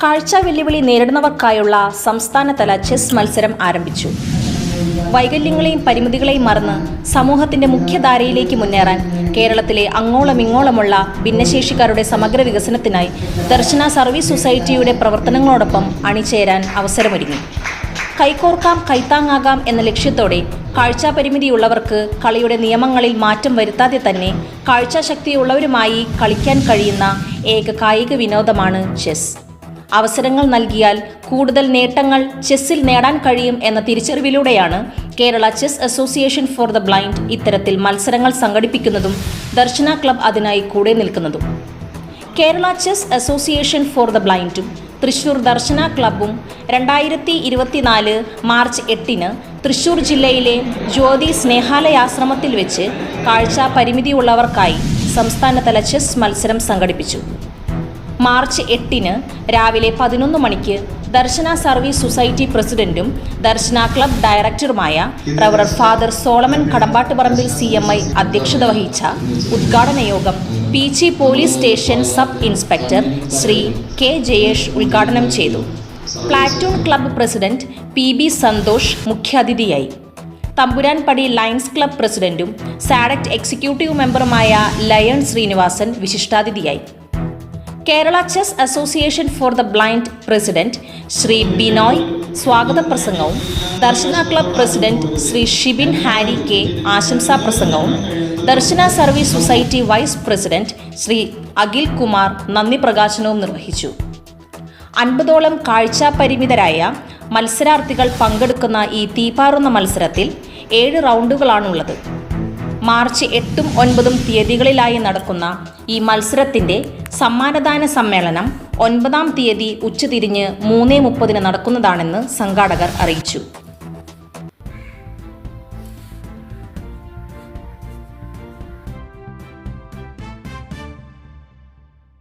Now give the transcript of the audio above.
കാഴ്ച വെല്ലുവിളി നേരിടുന്നവർക്കായുള്ള സംസ്ഥാനതല ചെസ് മത്സരം ആരംഭിച്ചു. വൈകല്യങ്ങളെയും പരിമിതികളെയും മറന്ന് സമൂഹത്തിന്റെ മുഖ്യധാരയിലേക്ക് മുന്നേറാൻ കേരളത്തിലെ അങ്ങോളമിങ്ങോളമുള്ള ഭിന്നശേഷിക്കാരുടെ സമഗ്ര വികസനത്തിനായി ദർശന സർവീസ് സൊസൈറ്റിയുടെ പ്രവർത്തനങ്ങളോടൊപ്പം അണിചേരാൻ അവസരമൊരുങ്ങി. കൈകോർക്കാം കൈത്താങ്ങാകാം എന്ന ലക്ഷ്യത്തോടെ കാഴ്ചാപരിമിതിയുള്ളവർക്ക് കളിയുടെ നിയമങ്ങളിൽ മാറ്റം വരുത്താതെ തന്നെ കാഴ്ചാശക്തിയുള്ളവരുമായി കളിക്കാൻ കഴിയുന്ന ഏക കായിക വിനോദമാണ് ചെസ്. അവസരങ്ങൾ നൽകിയാൽ കൂടുതൽ നേട്ടങ്ങൾ ചെസ്സിൽ നേടാൻ കഴിയും എന്ന തിരിച്ചറിവിലൂടെയാണ് Kerala chess association for the blind ഇത്തരത്തിൽ മത്സരങ്ങൾ സംഘടിപ്പിക്കുന്നതും ദർശന ക്ലബ് അതിനായി കൂടെ നിൽക്കുന്നതും. Kerala chess association for the ബ്ലൈൻഡും തൃശൂർ ദർശന ക്ലബ്ബും 2024 മാർച്ച് 8 തൃശൂർ ജില്ലയിലെ ജ്യോതി സ്നേഹാലയാശ്രമത്തിൽ വെച്ച് കാഴ്ചാ പരിമിതിയുള്ളവർക്കായി സംസ്ഥാനതല ചെസ് മത്സരം സംഘടിപ്പിച്ചു. മാർച്ച് 8 രാവിലെ 11 മണിക്ക് ദർശന സർവീസ് സൊസൈറ്റി പ്രസിഡന്റും ദർശന ക്ലബ് ഡയറക്ടറുമായ റവറർ ഫാദർ സോളമൻ കടമ്പാട്ടുപറമ്പിൽ CMI അധ്യക്ഷത വഹിച്ച ഉദ്ഘാടന യോഗം Peechi police station sub inspector Shri K Jayesh ഉദ്ഘാടനം ചെയ്തു. Platoon club president PB Santhosh മുഖ്യാതിഥിയായി. തമ്പുരാൻപടി ലയൺസ് ക്ലബ്ബ് പ്രസിഡന്റും സാഡക്ട് എക്സിക്യൂട്ടീവ് മെമ്പറുമായ ലയൺ ശ്രീനിവാസൻ വിശിഷ്ടാതിഥിയായി. Kerala chess association for the blind president Shri Binoy സ്വാഗത പ്രസംഗവും Darshana club president Shri Shibin Harry K ആശംസാ പ്രസംഗവും Darshana service society vice president Shri Akhil Kumar നന്ദി പ്രകാശനവും നിർവഹിച്ചു. 50ഓളം കാഴ്ചാ പരിമിതരായ മത്സരാർത്ഥികൾ പങ്കെടുക്കുന്ന ഈ തീപാറുന്ന മത്സരത്തിൽ 7 റൗണ്ടുകളാണുള്ളത്. മാർച്ച് 8, 9 തീയതികളിലായി നടക്കുന്ന ഈ മത്സരത്തിന്റെ സമ്മാനദാന സമ്മേളനം 9-ാം തീയതി ഉച്ചതിരിഞ്ഞ് 3:30 നടക്കുന്നതാണെന്ന് സംഘാടകർ അറിയിച്ചു.